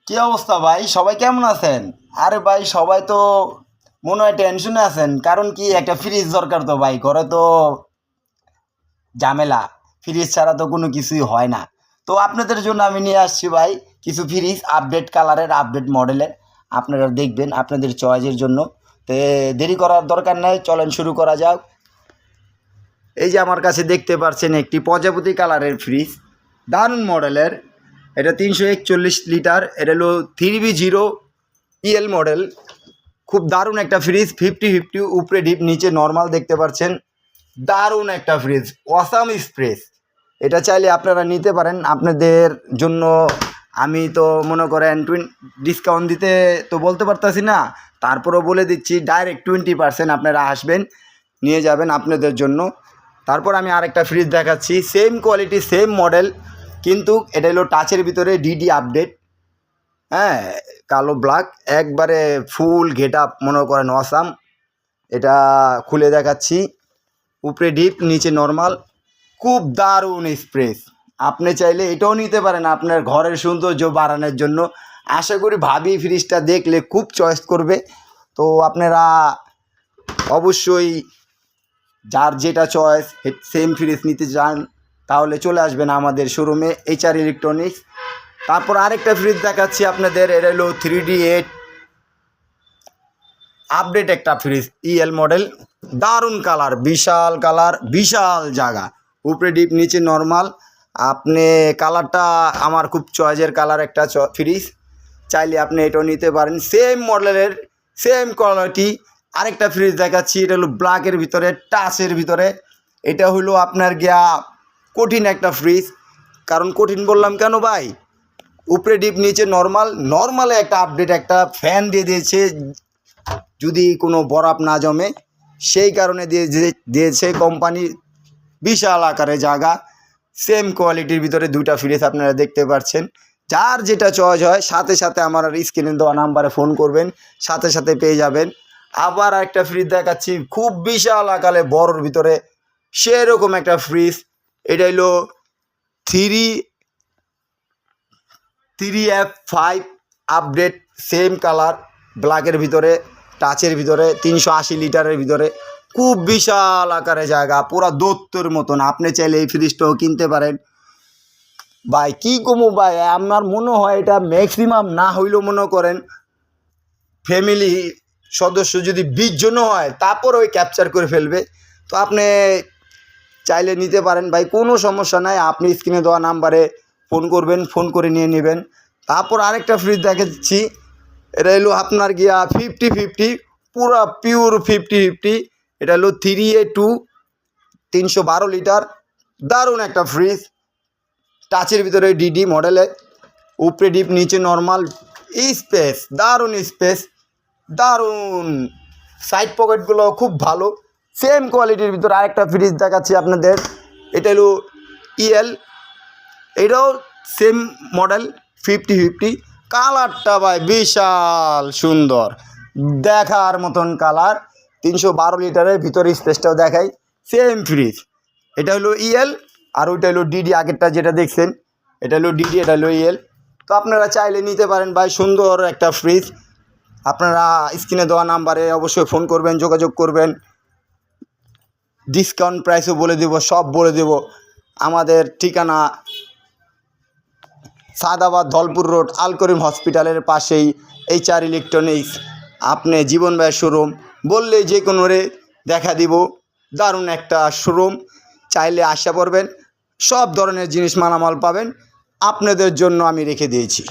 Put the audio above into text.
কি অবস্থা ভাই? সবাই কেমন আছেন? আরে ভাই, সবাই তো মনে হয় টেনশনে আছেন। কারণ কি, একটা ফ্রিজ দরকার তো ভাই। ঘরে তো ঝামেলা। ফ্রিজ ছাড়া তো কোনো কিছুই হয় না। তো আপনাদের জন্য আমি নিয়ে আসছি ভাই কিছু ফ্রিজ, আপডেট কালারের, আপডেট মডেলের। আপনারা দেখবেন আপনাদের চয়েসের জন্য। তো দেরি করার দরকার নাই, চলেন শুরু করা যাক। এই যে আমার কাছে দেখতে পাচ্ছেন একটি প্রজাপতি কালারের ফ্রিজ, দারুণ মডেলের। এটা 341 লিটার। এটা হলো 3B0 EL মডেল। খুব দারুণ একটা ফ্রিজ, 50-50, উপরে ডিপ নিচে নর্মাল দেখতে পাচ্ছেন। দারুণ একটা ফ্রিজ, অসাম স্প্রেস। এটা চাইলে আপনারা নিতে পারেন আপনাদের জন্য। আমি তো মনে করেন ডিসকাউন্ট দিতে তো বলতে পারতাছি না, তারপরেও বলে দিচ্ছি ডাইরেক্ট 20% আপনারা আসবেন, নিয়ে যাবেন আপনাদের জন্য। তারপর আমি আরেকটা ফ্রিজ দেখাচ্ছি, সেম কোয়ালিটি সেম মডেল, কিন্তু এটা হলো টাচের ভিতরে ডিডি আপডেট। হ্যাঁ, কালো ব্ল্যাক, একবারে ফুল গেট আপ, মনে করেন অসাম। এটা খুলে দেখাচ্ছি, উপরে ডিপ নিচে নর্মাল, খুব দারুণ স্প্রেস। আপনি চাইলে এটাও নিতে পারেন আপনার ঘরের সৌন্দর্য বাড়ানোর জন্য। আশা করি ভাবি ফ্রিজটা দেখলে খুব চয়েস করবে। তো আপনারা অবশ্যই যার যেটা চয়েস সেম ফ্রিজ নিতে চান তাহলে চলে আসবেন আমাদের শোরুমে, HR ইলেকট্রনিক্স। তারপর আরেকটা ফ্রিজ দেখাচ্ছি আপনাদের, এটা হলো 3D8 আপডেট একটা ফ্রিজ, EL মডেল। দারুণ কালার, বিশাল কালার, বিশাল জায়গা, উপরে ডিপ নিচে নর্মাল। আপনি কালারটা আমার খুব চয়েসের কালার একটা ফ্রিজ, চাইলে আপনি এটাও নিতে পারেন, সেম মডেলের সেম কোয়ালিটি। আরেকটা ফ্রিজ দেখাচ্ছি, এটা হলো ব্ল্যাকের ভিতরে, টাচের ভিতরে। এটা হলো আপনার গিয়া কঠিন একটা ফ্রিজ। কারণ কঠিন বললাম কেন ভাই, উপরে ডিপ নিচে নর্মাল, নর্মালে একটা আপডেট একটা ফ্যান দিয়ে দিয়েছে যদি কোনো বরফ না জমে, সেই কারণে দিয়েছে কোম্পানি। বিশাল আকারে জায়গা, সেম কোয়ালিটির ভিতরে দুইটা ফ্রিজ আপনারা দেখতে পাচ্ছেন। যার যেটা চয়েস হয় সাথে সাথে আমার স্ক্রিনে দেওয়া নাম্বারে ফোন করবেন, সাথে সাথে পেয়ে যাবেন। আবার একটা ফ্রিজ দেখাচ্ছি, খুব বিশাল আকারে বড়োর ভিতরে সেরকম একটা ফ্রিজ। এটা হলো three 3F5 update, same colour, ব্ল্যাকের ভিতরে, টাচের ভিতরে, 380 লিটারের ভিতরে, খুব বিশাল আকারে জায়গা, পুরো দৈত্যের মতন। আপনি চাইলে এই ফ্রিজটাও কিনতে পারেন ভাই। কী কমু ভাই, আমার মনে হয় এটা ম্যাক্সিমাম না হইলেও মনে করেন ফ্যামিলি সদস্য যদি 20 জনও হয় তারপর ওই ক্যাপচার করে ফেলবে। তো আপনি চাইলে নিতে পারেন ভাই, কোনো সমস্যা নাই। আপনি স্ক্রিনে দেওয়া নাম্বারে ফোন করবেন, ফোন করে নিয়ে নেবেন। তারপর আরেকটা ফ্রিজ দেখাচ্ছি, এটা হলো আপনার গিয়া 50-50, পুরা পিওর 50-50। এটা হলো 3A2 312 লিটার, দারুণ একটা ফ্রিজ, টাচের ভিতরে ডিডি মডেলে, উপরে ডিপ নিচে নর্মাল, স্পেস দারুণ, স্পেস দারুণ, সাইড পকেটগুলো খুব ভালো, সেম কোয়ালিটির ভিতরে। আরেকটা ফ্রিজ দেখাচ্ছি আপনাদের, এটা হলো EL, এটাও সেম মডেল, 50-50। কালারটা ভাই বিশাল সুন্দর, দেখার মতন কালার, 312 লিটারের ভিতরে, স্পেসটাও দেখাই, সেম ফ্রিজ। এটা হলো EL, আর ওইটা হলো ডিডি, আগেরটা যেটা দেখছেন এটা হলো ডিডি, এটা হলো EL। তো আপনারা চাইলে নিতে পারেন ভাই, সুন্দর একটা ফ্রিজ। আপনারা স্ক্রিনে দেওয়া নাম্বারে অবশ্যই ফোন করবেন, যোগাযোগ করবেন। ডিসকাউন্ট প্রাইসও বলে দেব, সব বলে দেব। আমাদের ঠিকানা সাদাবাদ, ধলপুর রোড, আল করিম হসপিটালের পাশেই HR ইলেকট্রনিক্স। আপনি জীবন ভাইয়ের শোরুম বললেই যে কোনো রে দেখা দিব। দারুণ একটা শোরুম, চাইলে আশা করবেন, সব ধরনের জিনিস মালামাল পাবেন, আপনাদের জন্য আমি রেখে দিয়েছি।